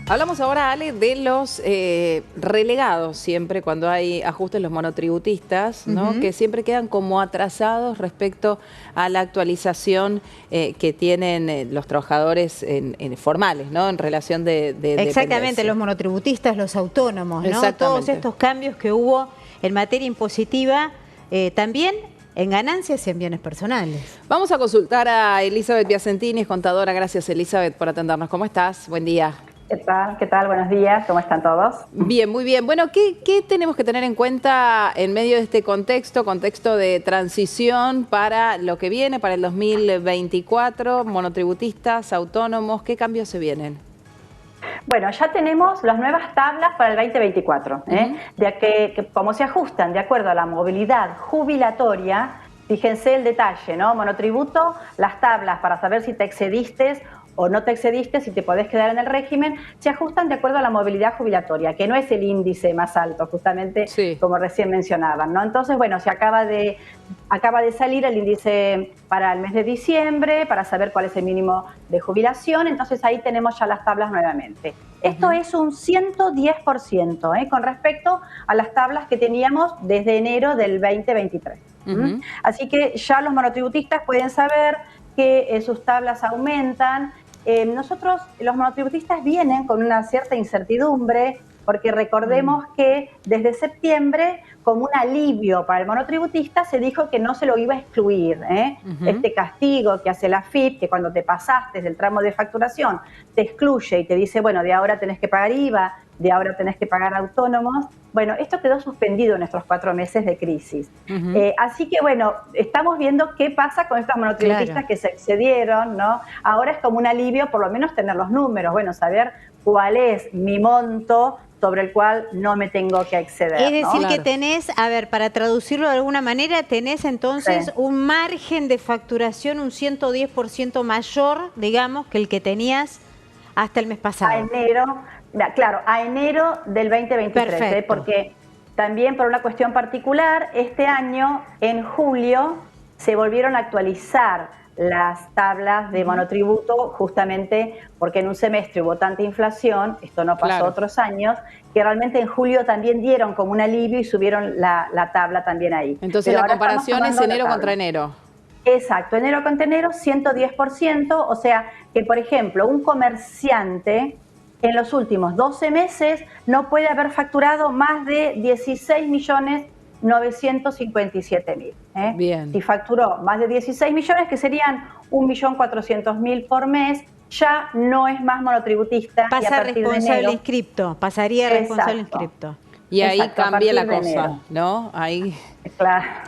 Hablamos ahora, Ale, de los relegados siempre cuando hay ajustes, los monotributistas, ¿no? Que siempre quedan como atrasados respecto a la actualización que tienen los trabajadores formales, ¿no? En relación de Exactamente, dependencia. los monotributistas, los autónomos, ¿no? Exactamente. Todos estos cambios que hubo en materia impositiva, también en ganancias y en bienes personales. Vamos a consultar a Elizabeth Piacentini, es contadora. Gracias, Elizabeth, por atendernos. ¿Cómo estás? Buen día. ¿Qué tal? ¿Qué tal? Buenos días. ¿Cómo están todos? Bien, muy bien. Bueno, ¿qué tenemos que tener en cuenta en medio de este contexto de transición para lo que viene, para el 2024? Monotributistas, autónomos, ¿qué cambios se vienen? Bueno, ya tenemos las nuevas tablas para el 2024, de que como se ajustan de acuerdo a la movilidad jubilatoria. Fíjense el detalle, ¿no? Monotributo, las tablas para saber si te excediste o no te excediste, si te podés quedar en el régimen, se ajustan de acuerdo a la movilidad jubilatoria, que no es el índice más alto, justamente como recién mencionaban, ¿no? Entonces, bueno, se acaba de salir el índice para el mes de diciembre, para saber cuál es el mínimo de jubilación, entonces ahí tenemos ya las tablas nuevamente. Esto es un 110%, con respecto a las tablas que teníamos desde enero del 2023. Así que ya los monotributistas pueden saber que sus tablas aumentan. Nosotros, los monotributistas, vienen con una cierta incertidumbre, porque recordemos que desde septiembre, como un alivio para el monotributista, se dijo que no se lo iba a excluir. Este castigo que hace la AFIP, que cuando te pasaste del tramo de facturación, te excluye y te dice, bueno, de ahora tenés que pagar IVA, de ahora tenés que pagar autónomos. Bueno, esto quedó suspendido en nuestros 4 meses de crisis. Así que, bueno, estamos viendo qué pasa con estos monotributistas que se excedieron, ¿no? Ahora es como un alivio, por lo menos tener los números, bueno, saber cuál es mi monto sobre el cual no me tengo que exceder. Es decir, ¿no? que tenés, a ver, para traducirlo de alguna manera, tenés entonces un margen de facturación un 110% mayor, digamos, que el que tenías hasta el mes pasado. A enero, claro, a enero del 2023, porque también por una cuestión particular, este año, en julio, se volvieron a actualizar las tablas de monotributo, justamente porque en un semestre hubo tanta inflación, esto no pasó otros años, que realmente en julio también dieron como un alivio y subieron la tabla también ahí. Entonces la comparación es enero contra enero. Exacto, enero contra enero, 110%, o sea que, por ejemplo, un comerciante en los últimos 12 meses no puede haber facturado más de 16.957.000. Bien. Si facturó más de 16 millones, que serían 1.400.000 por mes, ya no es más monotributista. Pasa responsable inscripto, pasaría responsable inscripto. Y ahí cambia la cosa, ¿no? Ahí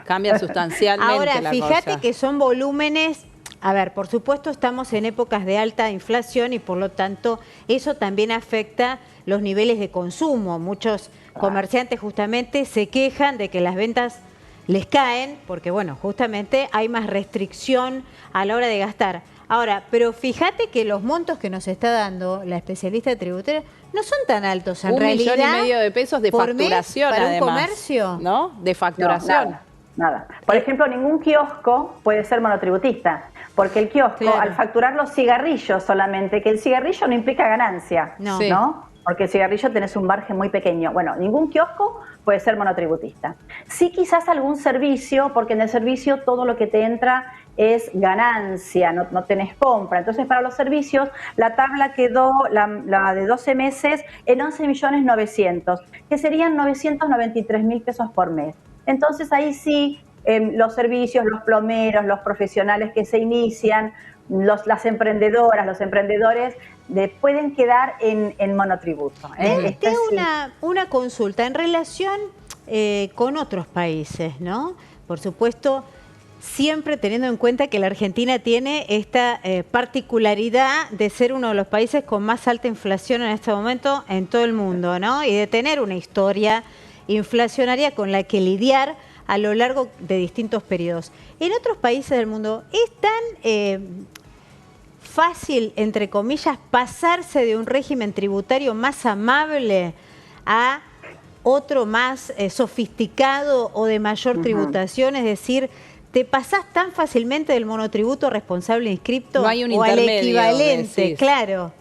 cambia sustancialmente la cosa. Ahora, fíjate que son volúmenes. A ver, por supuesto estamos en épocas de alta inflación y por lo tanto eso también afecta los niveles de consumo. Muchos comerciantes justamente se quejan de que las ventas les caen porque, bueno, justamente hay más restricción a la hora de gastar. Ahora, pero fíjate que los montos que nos está dando la especialista tributaria no son tan altos en realidad. 1,5 millones de pesos de facturación, para además, un comercio, ¿no? De facturación. No, nada. Por ejemplo, ningún kiosco puede ser monotributista, porque el kiosco, al facturar los cigarrillos solamente, que el cigarrillo no implica ganancia, ¿no? Porque el cigarrillo tenés un margen muy pequeño. Bueno, ningún kiosco puede ser monotributista. Sí, quizás algún servicio, porque en el servicio todo lo que te entra es ganancia, no tenés compra. Entonces, para los servicios, la tabla quedó, la de 12 meses, en 11.900.000, que serían 993.000 pesos por mes. Entonces, ahí sí, los servicios, los plomeros, los profesionales que se inician, las emprendedoras, los emprendedores, pueden quedar en monotributo. Tengo una consulta en relación con otros países, ¿no? Por supuesto, siempre teniendo en cuenta que la Argentina tiene esta particularidad de ser uno de los países con más alta inflación en este momento en todo el mundo, ¿no? Y de tener una historia inflacionaria con la que lidiar a lo largo de distintos periodos. En otros países del mundo es tan fácil, entre comillas, pasarse de un régimen tributario más amable a otro más sofisticado o de mayor tributación, es decir, ¿te pasás tan fácilmente del monotributo responsable inscripto no hay un o al equivalente? Claro.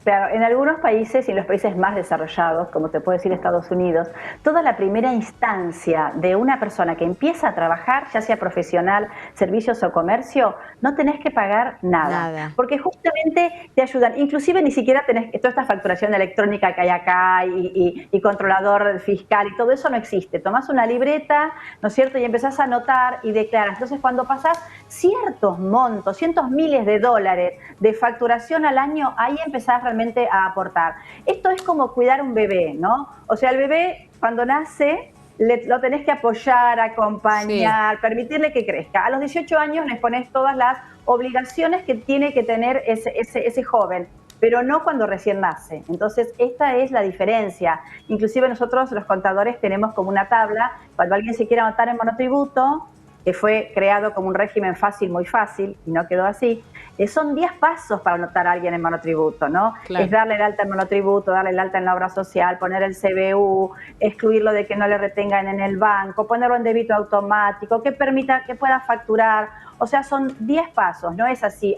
Claro, en algunos países y en los países más desarrollados, como te puedo decir Estados Unidos, toda la primera instancia de una persona que empieza a trabajar, ya sea profesional, servicios o comercio, no tenés que pagar nada. Porque justamente te ayudan, inclusive ni siquiera tenés toda esta facturación electrónica que hay acá y controlador fiscal y todo eso no existe. Tomás una libreta, ¿no es cierto? Y empezás a anotar y declaras. Entonces cuando pasás ciertos montos, cientos miles de dólares de facturación al año, ahí empezás realmente a aportar. Esto es como cuidar un bebé, ¿no? O sea, el bebé cuando nace lo tenés que apoyar, acompañar, permitirle que crezca. A los 18 años les pones todas las obligaciones que tiene que tener ese joven, pero no cuando recién nace. Entonces, esta es la diferencia. Inclusive nosotros los contadores tenemos como una tabla, cuando alguien se quiere anotar en monotributo, que fue creado como un régimen fácil, muy fácil, y no quedó así, son 10 pasos para anotar a alguien en monotributo, ¿no? Claro. Es darle el alta en monotributo, darle el alta en la obra social, poner el CBU, excluirlo de que no le retengan en el banco, ponerlo en débito automático, que permita que pueda facturar. O sea, son 10 pasos, no es así,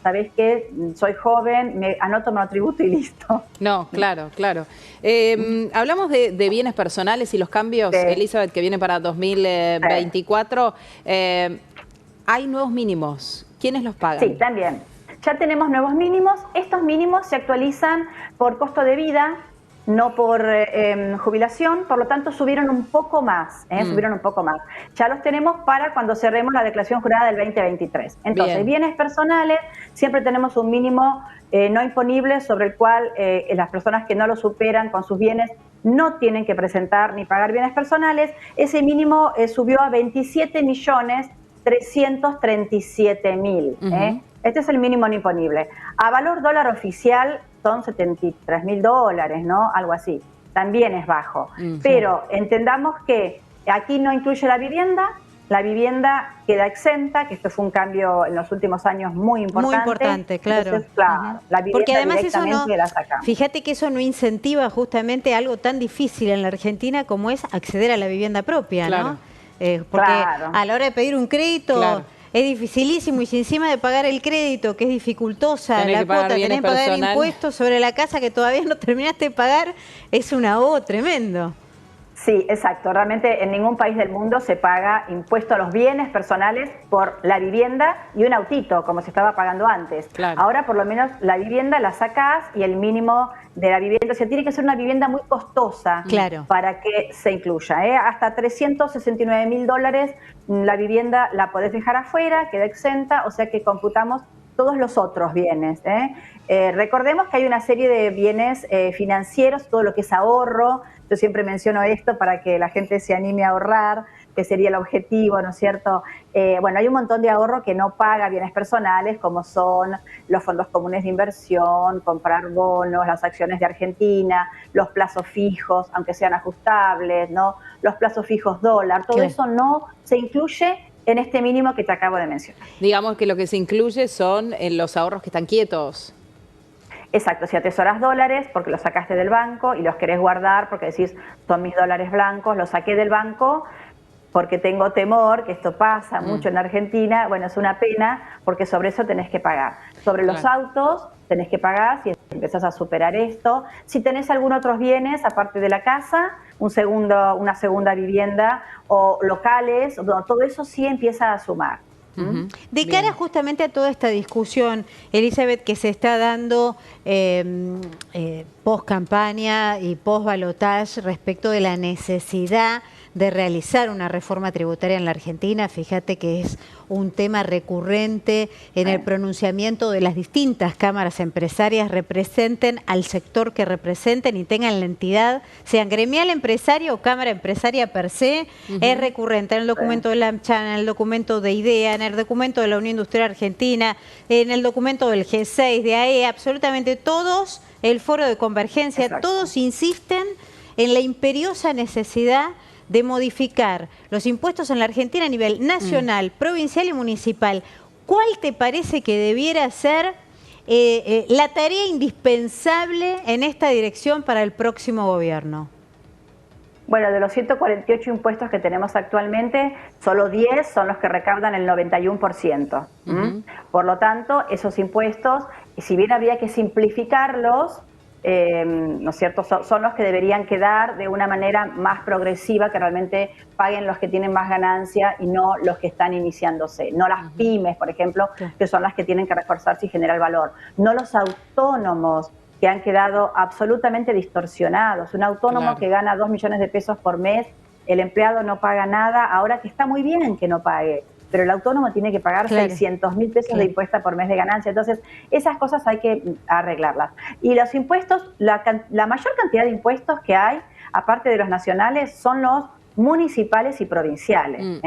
¿sabés qué? Soy joven, me anoto monotributo y listo. No, claro, claro. Hablamos de bienes personales y los cambios, sí. Elizabeth, que viene para 2024. Sí. Hay nuevos mínimos. ¿Quiénes los pagan? Sí, también. Ya tenemos nuevos mínimos. Estos mínimos se actualizan por costo de vida, no por jubilación, por lo tanto subieron un poco más, subieron un poco más. Ya los tenemos para cuando cerremos la declaración jurada del 2023. Entonces, bienes personales, siempre tenemos un mínimo no imponible sobre el cual las personas que no lo superan con sus bienes no tienen que presentar ni pagar bienes personales. Ese mínimo subió a 27.337.000. Este es el mínimo no imponible. A valor dólar oficial son 73.000 dólares, ¿no? Algo así. También es bajo. Pero entendamos que aquí no incluye la vivienda queda exenta, que esto fue un cambio en los últimos años muy importante. Muy importante, claro. Entonces, claro, la vivienda porque además eso no, la sacamos. Fíjate que eso no incentiva justamente algo tan difícil en la Argentina como es acceder a la vivienda propia, claro. ¿no? Porque a la hora de pedir un crédito... Claro. Es dificilísimo y si encima de pagar el crédito, que es dificultosa la cuota, tenés que pagar impuestos sobre la casa que todavía no terminaste de pagar, es un ahogo tremendo. Sí, exacto. Realmente en ningún país del mundo se paga impuesto a los bienes personales por la vivienda y un autito, como se estaba pagando antes. Claro. Ahora por lo menos la vivienda la sacás y el mínimo de la vivienda, o sea, tiene que ser una vivienda muy costosa para que se incluya. Hasta 369.000 dólares la vivienda la podés dejar afuera, queda exenta, o sea que computamos todos los otros bienes. Recordemos que hay una serie de bienes financieros, todo lo que es ahorro. Yo siempre menciono esto para que la gente se anime a ahorrar, que sería el objetivo, ¿no es cierto? Bueno, hay un montón de ahorro que no paga bienes personales, como son los fondos comunes de inversión, comprar bonos, las acciones de Argentina, los plazos fijos, aunque sean ajustables, ¿no? Los plazos fijos dólar, todo eso no se incluye en este mínimo que te acabo de mencionar. Digamos que lo que se incluye son los ahorros que están quietos. Exacto, si atesoras dólares porque los sacaste del banco y los querés guardar porque decís, son mis dólares blancos, los saqué del banco porque tengo temor, que esto pasa mucho en Argentina, bueno, es una pena porque sobre eso tenés que pagar. Sobre los autos tenés que pagar si empezás a superar esto. Si tenés algún otros bienes, aparte de la casa, una segunda vivienda o locales, todo eso sí empieza a sumar. De cara justamente a toda esta discusión, Elizabeth, que se está dando post-campaña y post-balotage respecto de la necesidad de realizar una reforma tributaria en la Argentina, fíjate que es un tema recurrente en el pronunciamiento de las distintas cámaras empresarias, representen al sector que representen y tengan la entidad, sean gremial empresaria o cámara empresaria per se, es recurrente en el documento de la AmCham, en el documento de IDEA, en el documento de la Unión Industrial Argentina, en el documento del G6, de AE, absolutamente todos, el Foro de Convergencia, todos insisten en la imperiosa necesidad de modificar los impuestos en la Argentina a nivel nacional, provincial y municipal. ¿Cuál te parece que debiera ser la tarea indispensable en esta dirección para el próximo gobierno? Bueno, de los 148 impuestos que tenemos actualmente, solo 10 son los que recaudan el 91%. Por lo tanto, esos impuestos si bien habría que simplificarlos, ¿no es cierto? Son los que deberían quedar de una manera más progresiva, que realmente paguen los que tienen más ganancia y no los que están iniciándose. No las pymes, por ejemplo, que son las que tienen que reforzarse y generar valor. No los autónomos, que han quedado absolutamente distorsionados. Un autónomo que gana 2 millones de pesos por mes, el empleado no paga nada, ahora que está muy bien que no pague, pero el autónomo tiene que pagar 600.000 pesos de impuesto por mes de ganancia. Entonces, esas cosas hay que arreglarlas. Y los impuestos, la mayor cantidad de impuestos que hay, aparte de los nacionales, son los municipales y provinciales,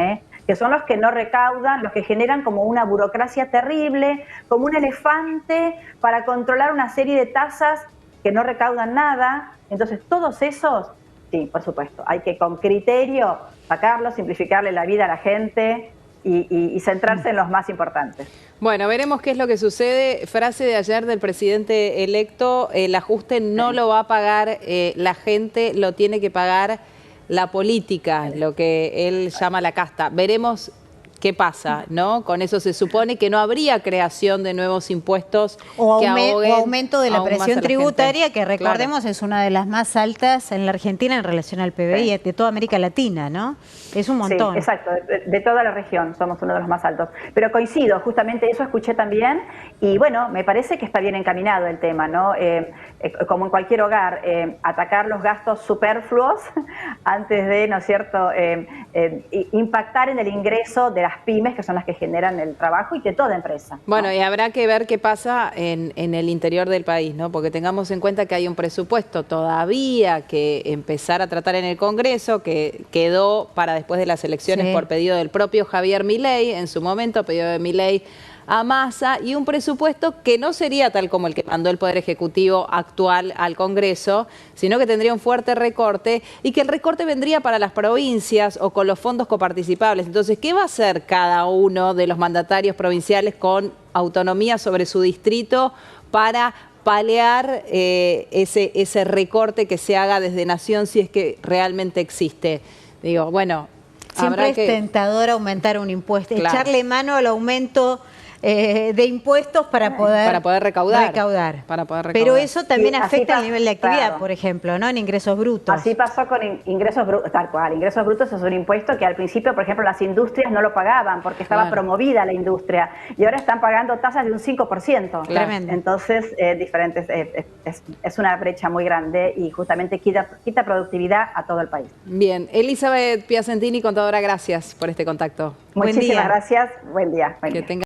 que son los que no recaudan, los que generan como una burocracia terrible, como un elefante para controlar una serie de tasas que no recaudan nada. Entonces, todos esos, sí, por supuesto, hay que con criterio sacarlos, simplificarle la vida a la gente y centrarse en los más importantes. Bueno, veremos qué es lo que sucede. Frase de ayer del presidente electo: el ajuste no lo va a pagar la gente, lo tiene que pagar la política, lo que él llama la casta. Veremos qué pasa, ¿no? Con eso se supone que no habría creación de nuevos impuestos o que ahoguen aumento de la aún más presión a la tributaria, gente. que recordemos es una de las más altas en la Argentina en relación al PBI de toda América Latina, ¿no? Es un montón. Sí, exacto, de toda la región somos uno de los más altos. Pero coincido, justamente eso escuché también, y bueno, me parece que está bien encaminado el tema, ¿no? Como en cualquier hogar, atacar los gastos superfluos antes de, ¿no es cierto?, impactar en el ingreso de las pymes, que son las que generan el trabajo, y de toda empresa. Bueno, y habrá que ver qué pasa en el interior del país, ¿no? Porque tengamos en cuenta que hay un presupuesto todavía que empezar a tratar en el Congreso, que quedó para después de las elecciones por pedido del propio Javier Milei, en su momento, pedido de Milei a Massa, y un presupuesto que no sería tal como el que mandó el Poder Ejecutivo actual al Congreso, sino que tendría un fuerte recorte, y que el recorte vendría para las provincias o con los fondos coparticipables. Entonces, ¿qué va a hacer cada uno de los mandatarios provinciales con autonomía sobre su distrito para paliar ese recorte que se haga desde Nación, si es que realmente existe? Digo, bueno, siempre es tentador aumentar un impuesto, echarle mano al aumento de impuestos para poder recaudar. Pero eso también afecta al nivel de actividad, por ejemplo, ¿no? En ingresos brutos. Así pasó con ingresos brutos, tal cual. Ingresos brutos es un impuesto que al principio, por ejemplo, las industrias no lo pagaban porque estaba promovida la industria, y ahora están pagando tasas de un 5%. Tremendo. Entonces, es una brecha muy grande y justamente quita productividad a todo el país. Bien. Elizabeth Piacentini, contadora, gracias por este contacto. Muchísimas gracias. Buen día. Que tenga